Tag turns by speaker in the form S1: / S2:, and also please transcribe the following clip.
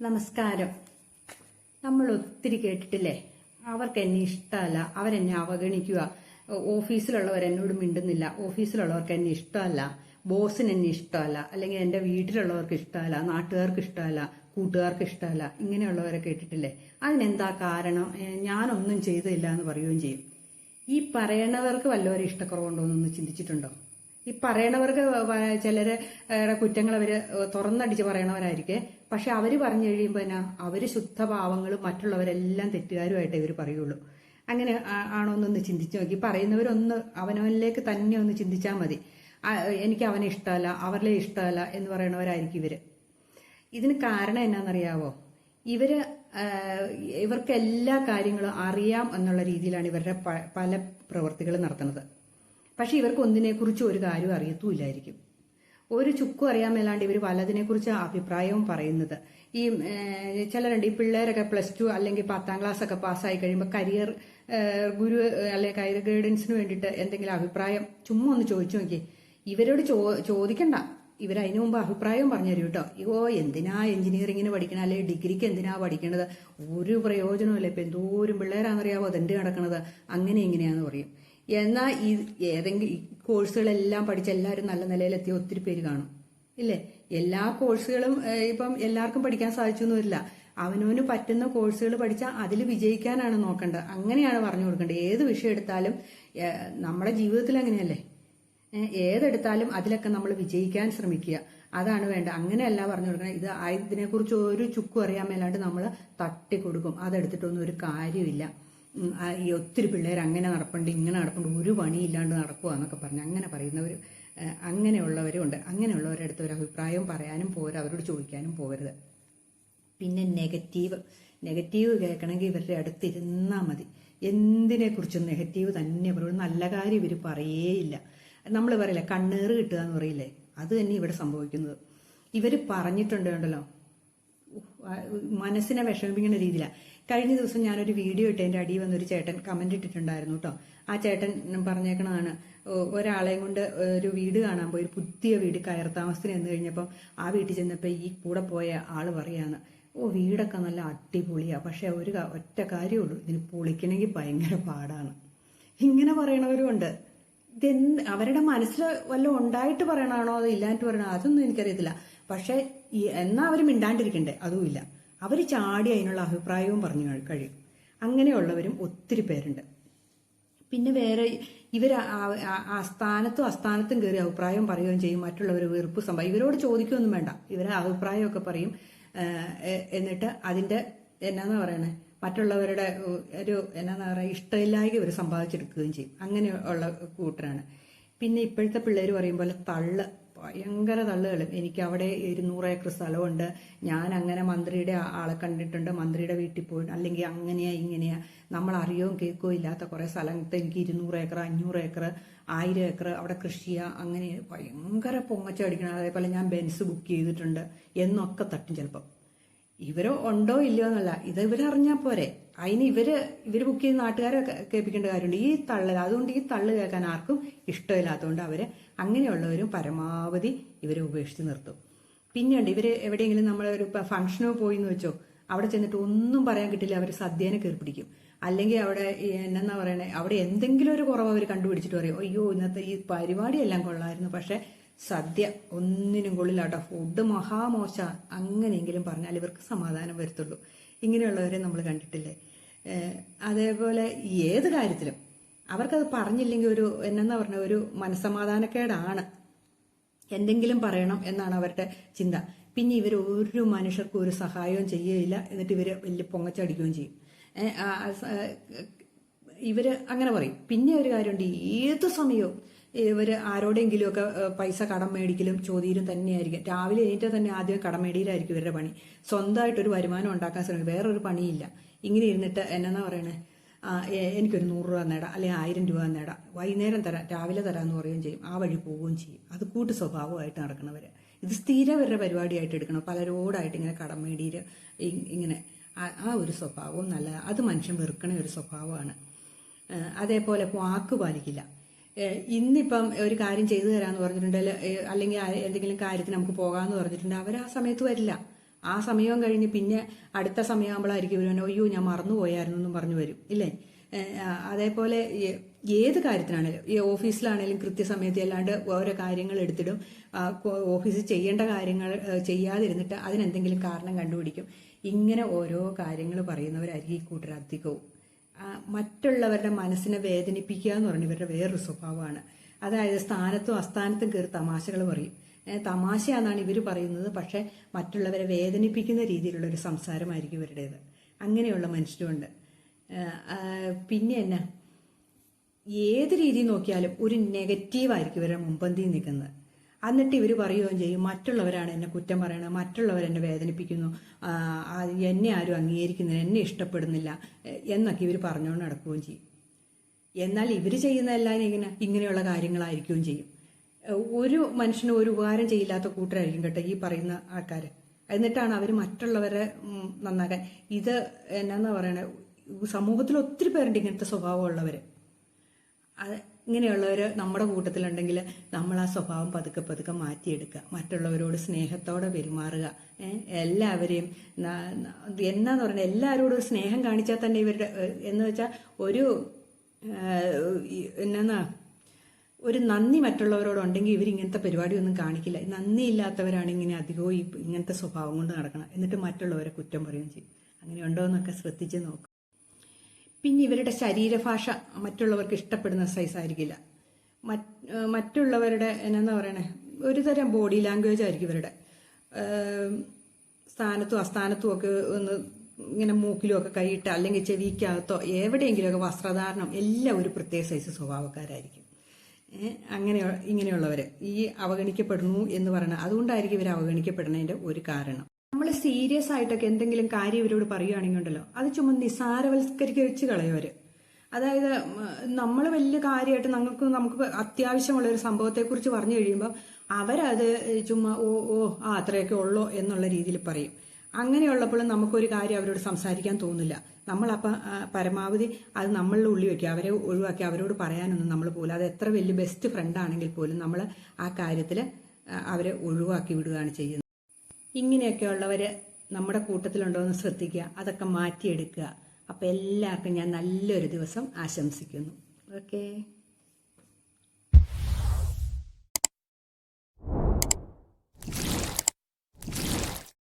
S1: നമസ്കാരം. നമ്മൾ ഒത്തിരി കേട്ടിട്ടില്ലേ, അവർക്ക് എന്നെ ഇഷ്ടമല്ല, അവരെന്നെ അവഗണിക്കുക, ഓഫീസിലുള്ളവർ എന്നോട് മിണ്ടുന്നില്ല, ഓഫീസിലുള്ളവർക്ക് എന്നെ ഇഷ്ടമല്ല, ബോസിന് എന്നെ ഇഷ്ടമല്ല, അല്ലെങ്കിൽ എൻ്റെ വീട്ടിലുള്ളവർക്ക് ഇഷ്ടമല്ല, നാട്ടുകാർക്ക് ഇഷ്ടമല്ല, കൂട്ടുകാർക്ക് ഇഷ്ടമല്ല, ഇങ്ങനെയുള്ളവരെ കേട്ടിട്ടില്ലേ? അതിനെന്താ കാരണം? ഞാനൊന്നും ചെയ്തില്ല എന്ന് പറയുകയും ചെയ്യും. ഈ പറയണവർക്ക് വല്ലവരും ഇഷ്ടക്കുറവുണ്ടോ എന്നൊന്ന് ചിന്തിച്ചിട്ടുണ്ടോ? ഈ പറയണവർക്ക് ചിലര് കുറ്റങ്ങൾ അവര് തുറന്നടിച്ച് പറയണവരായിരിക്കേ, പക്ഷെ അവര് പറഞ്ഞു കഴിയുമ്പോൾ എന്നാ അവര് ശുദ്ധഭാവങ്ങളും മറ്റുള്ളവരെല്ലാം തെറ്റുകാരുമായിട്ടേ ഇവർ പറയുള്ളൂ. അങ്ങനെ ആണോ എന്നൊന്ന് ചിന്തിച്ചു നോക്കി. പറയുന്നവരൊന്ന് അവനവനിലേക്ക് തന്നെ ഒന്ന് ചിന്തിച്ചാൽ മതി. എനിക്ക് അവനെ ഇഷ്ടമല്ല, അവരിലെ ഇഷ്ടമല്ല എന്ന് പറയണവരായിരിക്കും ഇവര്. ഇതിന് കാരണം എന്നാണെന്നറിയാവോ? ഇവർക്ക് എല്ലാ കാര്യങ്ങളും അറിയാം എന്നുള്ള രീതിയിലാണ് ഇവരുടെ പല പ്രവൃത്തികൾ നടത്തുന്നത്. പക്ഷെ ഇവർക്ക് ഒന്നിനെക്കുറിച്ചും ഒരു കാര്യം അറിയത്തുമില്ലായിരിക്കും. ഒരു ചുക്കും അറിയാൻ മേലാണ്ട് ഇവർ പലതിനെക്കുറിച്ച് അഭിപ്രായവും പറയുന്നത്. ഈ ചിലരുണ്ട്, ഈ പിള്ളേരൊക്കെ +2 അല്ലെങ്കിൽ 10ാം ക്ലാസ് ഒക്കെ പാസ്സായി കഴിയുമ്പോൾ കരിയർ ഗുരു അല്ലെങ്കിൽ കരിയർ ഗൈഡൻസിന് വേണ്ടിയിട്ട് എന്തെങ്കിലും അഭിപ്രായം ചുമ്മാ ഒന്ന് ചോദിച്ചു നോക്കി. ഇവരോട് ചോദിക്കണ്ട, ഇവരതിനു മുമ്പ് അഭിപ്രായം പറഞ്ഞു തരും കേട്ടോ. എന്തിനാ എഞ്ചിനീയറിങ്ങിന് പഠിക്കണം, അല്ലെങ്കിൽ ഡിഗ്രിക്ക് എന്തിനാ പഠിക്കണത്, ഒരു പ്രയോജനമില്ല, ഇപ്പം എന്തോരം പിള്ളേരാണെന്നറിയാവോ അതെന്ത് നടക്കണത്, അങ്ങനെ ഇങ്ങനെയാന്ന് പറയും. എന്നാൽ ഏതെങ്കിലും കോഴ്സുകളെല്ലാം പഠിച്ച് എല്ലാവരും നല്ല നിലയിലെത്തിയ ഒത്തിരി പേര് കാണും, ഇല്ലേ? എല്ലാ കോഴ്സുകളും ഇപ്പം എല്ലാവർക്കും പഠിക്കാൻ സാധിച്ചൊന്നും വരില്ല. അവനവന് പറ്റുന്ന കോഴ്സുകൾ പഠിച്ചാൽ അതിൽ വിജയിക്കാനാണ് നോക്കേണ്ടത്. അങ്ങനെയാണ് പറഞ്ഞു കൊടുക്കേണ്ടത്. ഏത് വിഷയം എടുത്താലും നമ്മുടെ ജീവിതത്തിൽ അങ്ങനെയല്ലേ, ഏതെടുത്താലും അതിലൊക്കെ നമ്മൾ വിജയിക്കാൻ ശ്രമിക്കുക, അതാണ് വേണ്ട. അങ്ങനെയല്ല പറഞ്ഞു കൊടുക്കണം. ഇതിനെക്കുറിച്ച് ഒരു ചുക്കും അറിയാൻ മേലാണ്ട് നമ്മൾ തട്ടിക്കൊടുക്കും. അതെടുത്തിട്ടൊന്നും ഒരു കാര്യമില്ല. ഈ ഒത്തിരി പിള്ളേർ അങ്ങനെ നടപ്പുണ്ട്, ഇങ്ങനെ നടപ്പുണ്ട്, ഒരു പണിയില്ലാണ്ട് നടക്കുക എന്നൊക്കെ പറഞ്ഞ് അങ്ങനെ പറയുന്നവർ, അങ്ങനെയുള്ളവരും ഉണ്ട്. അങ്ങനെയുള്ളവരുടെ അടുത്ത് ഒരു അഭിപ്രായം പറയാനും പോരാ, അവരോട് ചോദിക്കാനും പോകരുത്. പിന്നെ നെഗറ്റീവ് കേൾക്കണമെങ്കിൽ ഇവരുടെ അടുത്തിരുന്നാൽ മതി. എന്തിനെക്കുറിച്ചും നെഗറ്റീവ് തന്നെ പറയും. നല്ല കാര്യം ഇവർ പറയേയില്ല. നമ്മൾ പറയില്ല കണ്ണേറ് കിട്ടുക എന്ന് പറയില്ലേ, അത് തന്നെ ഇവിടെ സംഭവിക്കുന്നത്. ഇവർ പറഞ്ഞിട്ടുണ്ടല്ലോ, മനസ്സിനെ വിഷമിപ്പിക്കുന്ന രീതിയിലാണ്. കഴിഞ്ഞ ദിവസം ഞാനൊരു വീഡിയോ ഇട്ട് എൻ്റെ അടിയിൽ വന്നൊരു ചേട്ടൻ കമന്റ് ഇട്ടിട്ടുണ്ടായിരുന്നു കേട്ടോ. ആ ചേട്ടൻ പറഞ്ഞേക്കണതാണ്, ഒരാളെയും കൊണ്ട് ഒരു വീട് കാണാൻ പോയി, ഒരു പുതിയ വീട് കയർ താമസത്തിന് എന്ന് കഴിഞ്ഞപ്പം ആ വീട്ടിൽ ചെന്നപ്പോൾ ഈ കൂടെ പോയ ആള് പറയാണ്, വീടൊക്കെ നല്ല അടിപൊളിയാ, പക്ഷെ ഒറ്റ കാര്യമുള്ളൂ, ഇതിന് പൊളിക്കണമെങ്കിൽ ഭയങ്കര പാടാണ്. ഇങ്ങനെ പറയണവരും ഉണ്ട്. അവരുടെ മനസ്സിൽ വല്ലതും ഉണ്ടായിട്ട് പറയണാണോ അതോ ഇല്ലാണ്ട് പറയണോ അതൊന്നും എനിക്കറിയത്തില്ല. പക്ഷെ എന്നാ അവർ മിണ്ടാണ്ടിരിക്കണ്ടേ, അതുമില്ല. അവർ ചാടി അതിനുള്ള അഭിപ്രായവും പറഞ്ഞു കഴിയും. അങ്ങനെയുള്ളവരും ഒത്തിരി പേരുണ്ട്. പിന്നെ വേറെ ഇവർ അസ്ഥാനത്തും കയറി അഭിപ്രായം പറയുകയും ചെയ്യും. മറ്റുള്ളവർ വെറുപ്പ് ഇവരോട് ചോദിക്കുകയൊന്നും വേണ്ട, ഇവരെ അഭിപ്രായമൊക്കെ പറയും. എന്നിട്ട് അതിന്റെ എന്നാന്ന് പറയണേ, മറ്റുള്ളവരുടെ ഒരു എന്നാന്ന് പറയുക ഇഷ്ടമില്ലായ്ക ഇവർ സമ്പാദിച്ചെടുക്കുകയും ചെയ്യും. അങ്ങനെയുള്ള കൂട്ടരാണ്. പിന്നെ ഇപ്പോഴത്തെ പിള്ളേർ പറയും പോലെ ഭയങ്കര തള്ളുകളും. എനിക്ക് അവിടെ 200 ഏക്കർ സ്ഥലമുണ്ട്, ഞാൻ അങ്ങനെ മന്ത്രിയുടെ ആളെ കണ്ടിട്ടുണ്ട്, മന്ത്രിയുടെ വീട്ടിൽ പോയി, അല്ലെങ്കിൽ അങ്ങനെയാ ഇങ്ങനെയാ, നമ്മൾ അറിയോ കേൾക്കോ ഇല്ലാത്ത കുറെ സ്ഥലത്ത് എനിക്ക് 200 ഏക്കർ 500 ഏക്കർ 1000 ഏക്കർ അവിടെ കൃഷി ചെയ്യുക, അങ്ങനെ ഭയങ്കര പൊങ്ങച്ചടിക്കണം. അതേപോലെ ഞാൻ ബെൻസ് ബുക്ക് ചെയ്തിട്ടുണ്ട് എന്നൊക്കെ തട്ടും ചിലപ്പം. ഇവരോ ഉണ്ടോ ഇല്ലയോ എന്നല്ല, ഇത് ഇവരറിഞ്ഞാൽ പോരെ. അതിന് ഇവര് ബുക്ക് ചെയ്ത് നാട്ടുകാരെ കേൾപ്പിക്കേണ്ട കാര്യമുണ്ട്. ഈ തള്ളൽ, അതുകൊണ്ട് ഈ തള്ളു കേൾക്കാൻ ആർക്കും ഇഷ്ടമില്ലാത്തതുകൊണ്ട് അവര് അങ്ങനെയുള്ളവരും പരമാവധി ഇവരെ ഉപേക്ഷിച്ച് നിർത്തും. പിന്നെയുണ്ട് ഇവര് എവിടെയെങ്കിലും നമ്മളൊരു ഫംഗ്ഷനോ പോയി എന്ന് വെച്ചോ, അവിടെ ചെന്നിട്ട് ഒന്നും പറയാൻ കിട്ടില്ല, അവർ സദ്യേനെ കയറിപ്പിടിക്കും. അല്ലെങ്കിൽ അവിടെ എന്നാ പറയണേ, അവിടെ എന്തെങ്കിലും ഒരു കുറവ് അവർ കണ്ടുപിടിച്ചിട്ട് പറയും, അയ്യോ ഇന്നത്തെ ഈ പരിപാടിയെല്ലാം കൊള്ളായിരുന്നു, പക്ഷെ സദ്യ ഒന്നിനും കൊള്ളില്ലാട്ടോ, ഫുഡ് മഹാമോശ, അങ്ങനെയെങ്കിലും പറഞ്ഞാൽ ഇവർക്ക് സമാധാനം വരുത്തുള്ളൂ. ഇങ്ങനെയുള്ളവരെ നമ്മൾ കണ്ടിട്ടില്ലേ? അതേപോലെ ഏത് കാര്യത്തിലും അവർക്കത് പറഞ്ഞില്ലെങ്കിൽ ഒരു എന്നാ പറഞ്ഞ ഒരു മനസ്സമാധാനക്കേടാണ്. എന്തെങ്കിലും പറയണം എന്നാണ് അവരുടെ ചിന്ത. പിന്നെ ഇവർ ഒരു മനുഷ്യർക്കും ഒരു സഹായവും ചെയ്യുകയില്ല, എന്നിട്ട് ഇവര് വലിയ പൊങ്ങച്ചടിക്കുകയും ചെയ്യും. ഇവര് അങ്ങനെ പറയും. പിന്നെ ഒരു കാര്യമുണ്ട്, ഏത് സമയവും ഇവർ ആരോടെങ്കിലും ഒക്കെ പൈസ കടം മേടിക്കലും ചോദ്യയിലും തന്നെയായിരിക്കും. രാവിലെ എണീറ്റാൽ തന്നെ ആദ്യം കടം മേടിയിലായിരിക്കും ഇവരുടെ പണി. സ്വന്തമായിട്ടൊരു വരുമാനം ഉണ്ടാക്കാൻ ശ്രമിക്കും, വേറൊരു പണിയില്ല. ഇങ്ങനെ ഇരുന്നിട്ട് എന്നാ പറയണേ, എനിക്കൊരു 100 രൂപ നേടാം, അല്ലെങ്കിൽ 1000 രൂപ നേടാം, വൈകുന്നേരം തരാം, രാവിലെ തരാമെന്ന് പറയുകയും ചെയ്യും. ആ വഴി പോവുകയും ചെയ്യും. അത് കൂട്ട് സ്വഭാവമായിട്ട് നടക്കണവര്. ഇത് സ്ഥിരവരുടെ പരിപാടിയായിട്ട് എടുക്കണം. പലരോടായിട്ട് ഇങ്ങനെ കടം മേടിയിട്ട് ഇങ്ങനെ ആ ഒരു സ്വഭാവവും നല്ല, അത് മനുഷ്യൻ വെറുക്കണ ഒരു സ്വഭാവമാണ്. അതേപോലെ വാക്ക് പാലിക്കില്ല. ഇന്നിപ്പം ഒരു കാര്യം ചെയ്തു തരാമെന്ന് പറഞ്ഞിട്ടുണ്ടെങ്കിൽ, അല്ലെങ്കിൽ എന്തെങ്കിലും കാര്യത്തിന് നമുക്ക് പോകാമെന്ന് പറഞ്ഞിട്ടുണ്ടെങ്കിൽ അവർ ആ സമയത്ത് വരില്ല. ആ സമയം കഴിഞ്ഞ് പിന്നെ അടുത്ത സമയമാകുമ്പോഴായിരിക്കും ഇവർ അയ്യോ ഞാൻ മറന്നുപോയായിരുന്നു എന്നും പറഞ്ഞു വരും ഇല്ലേ. അതേപോലെ ഏത് കാര്യത്തിനാണേലും ഈ ഓഫീസിലാണേലും കൃത്യസമയത്ത് അല്ലാണ്ട് ഓരോ കാര്യങ്ങൾ എടുത്തിടും. ഓഫീസിൽ ചെയ്യേണ്ട കാര്യങ്ങൾ ചെയ്യാതിരുന്നിട്ട് അതിനെന്തെങ്കിലും കാരണം കണ്ടുപിടിക്കും. ഇങ്ങനെ ഓരോ കാര്യങ്ങൾ പറയുന്നവരായിരിക്കും ഈ കൂട്ടർ അധികവും. മറ്റുള്ളവരുടെ മനസ്സിനെ വേദനിപ്പിക്കുക എന്ന് പറഞ്ഞ ഇവരുടെ വേറൊരു സ്വഭാവമാണ്. അതായത് സ്ഥാനത്തും അസ്ഥാനത്തും കയറി തമാശകൾ പറയും. തമാശയാണെന്നാണ് ഇവർ പറയുന്നത്, പക്ഷെ മറ്റുള്ളവരെ വേദനിപ്പിക്കുന്ന രീതിയിലുള്ള ഒരു സംസാരമായിരിക്കും ഇവരുടേത്. അങ്ങനെയുള്ള മനുഷ്യരുമുണ്ട്. പിന്നെ എന്നാ ഏത് രീതി നോക്കിയാലും ഒരു നെഗറ്റീവായിരിക്കും ഇവരുടെ മുമ്പന്തിയിൽ നിൽക്കുന്നത്. എന്നിട്ട് ഇവർ പറയുകയും ചെയ്യും മറ്റുള്ളവരാണ് എന്നെ കുറ്റം പറയണത്, മറ്റുള്ളവരെന്നെ വേദനിപ്പിക്കുന്നു, എന്നെ ആരും അംഗീകരിക്കുന്നില്ല, എന്നെ ഇഷ്ടപ്പെടുന്നില്ല എന്നൊക്കെ ഇവർ പറഞ്ഞുകൊണ്ട് നടക്കുകയും ചെയ്യും. എന്നാൽ ഇവർ ചെയ്യുന്നതെല്ലാം ഇങ്ങനെയുള്ള കാര്യങ്ങളായിരിക്കുകയും ചെയ്യും. ഒരു മനുഷ്യന് ഒരു ഉപകാരം ചെയ്യില്ലാത്ത കൂട്ടരായിരിക്കും കേട്ടോ ഈ പറയുന്ന ആൾക്കാർ. എന്നിട്ടാണ് അവർ മറ്റുള്ളവരെ നന്നാക്കാൻ. ഇത് എന്നാന്ന് പറയണ സമൂഹത്തിൽ ഒത്തിരി പേരുണ്ട് ഇങ്ങനത്തെ സ്വഭാവമുള്ളവർ. ഇങ്ങനെയുള്ളവർ നമ്മുടെ കൂട്ടത്തിലുണ്ടെങ്കിൽ നമ്മൾ ആ സ്വഭാവം പതുക്കെ പതുക്കെ മാറ്റിയെടുക്കുക, മറ്റുള്ളവരോട് സ്നേഹത്തോടെ പെരുമാറുക. എല്ലാവരെയും എന്നാന്ന് പറഞ്ഞാൽ എല്ലാവരോടും സ്നേഹം കാണിച്ചാൽ തന്നെ ഇവരുടെ എന്ന് വെച്ചാൽ ഒരു നന്ദി മറ്റുള്ളവരോടുണ്ടെങ്കിൽ ഇവരിങ്ങനത്തെ പരിപാടിയൊന്നും കാണിക്കില്ല. നന്ദിയില്ലാത്തവരാണ് ഇങ്ങനെ അധികവും ഇങ്ങനത്തെ സ്വഭാവം കൊണ്ട് നടക്കണം. എന്നിട്ട് മറ്റുള്ളവരെ കുറ്റം പറയുകയും ചെയ്യും. അങ്ങനെ ഉണ്ടോ എന്നൊക്കെ ശ്രദ്ധിച്ച് നോക്കും. പിന്നെ ഇവരുടെ ശരീരഭാഷ മറ്റുള്ളവർക്ക് ഇഷ്ടപ്പെടുന്ന സൈസായിരിക്കില്ല. മറ്റുള്ളവരുടെ എന്നാ പറയണേ ഒരു തരം ബോഡി ലാംഗ്വേജ് ആയിരിക്കും ഇവരുടെ. സ്ഥാനത്തും അസ്ഥാനത്തും ഒക്കെ ഒന്ന് ഇങ്ങനെ മൂക്കിലും ഒക്കെ കൈയിട്ട് അല്ലെങ്കിൽ ചെവിക്കകത്തോ എവിടെയെങ്കിലുമൊക്കെ വസ്ത്രധാരണം എല്ലാം ഒരു പ്രത്യേക സൈസ് സ്വഭാവക്കാരായിരിക്കും. ഇങ്ങനെയുള്ളവർ ഈ അവഗണിക്കപ്പെടുന്നു എന്ന് പറയുന്നത് അതുകൊണ്ടായിരിക്കും ഇവർ അവഗണിക്കപ്പെടുന്നതിന്റെ ഒരു കാരണം. നമ്മൾ സീരിയസ് ആയിട്ടൊക്കെ എന്തെങ്കിലും കാര്യം ഇവരോട് പറയുകയാണെങ്കിൽ ഉണ്ടല്ലോ അത് ചുമ്മാ നിസാരവൽക്കരിച്ച് കളയുവര്. അതായത് നമ്മൾ വലിയ കാര്യമായിട്ട് നമുക്ക് അത്യാവശ്യമുള്ള ഒരു സംഭവത്തെക്കുറിച്ച് പറഞ്ഞു കഴിയുമ്പോൾ അവരത് ചുമ്മാ അത്രയൊക്കെ ഉള്ളോ എന്നുള്ള രീതിയിൽ പറയും. അങ്ങനെയുള്ളപ്പോഴും നമുക്കൊരു കാര്യം അവരോട് സംസാരിക്കാൻ തോന്നില്ല. നമ്മളപ്പം പരമാവധി അത് നമ്മളുടെ ഉള്ളിൽ വെക്കുക, അവരെ ഒഴിവാക്കി അവരോട് പറയാനൊന്നും നമ്മൾ പോലും, അത് എത്ര വലിയ ബെസ്റ്റ് ഫ്രണ്ട് ആണെങ്കിൽ പോലും നമ്മൾ ആ കാര്യത്തിൽ അവരെ ഒഴിവാക്കി വിടുകയാണ് ചെയ്യുന്നത്. ഇങ്ങനെയൊക്കെയുള്ളവർ നമ്മുടെ കൂട്ടത്തിലുണ്ടോ എന്ന് ശ്രദ്ധിക്കുക, അതൊക്കെ മാറ്റിയെടുക്കുക. അപ്പം എല്ലാവർക്കും ഞാൻ നല്ലൊരു ദിവസം ആശംസിക്കുന്നു. ഓക്കേ.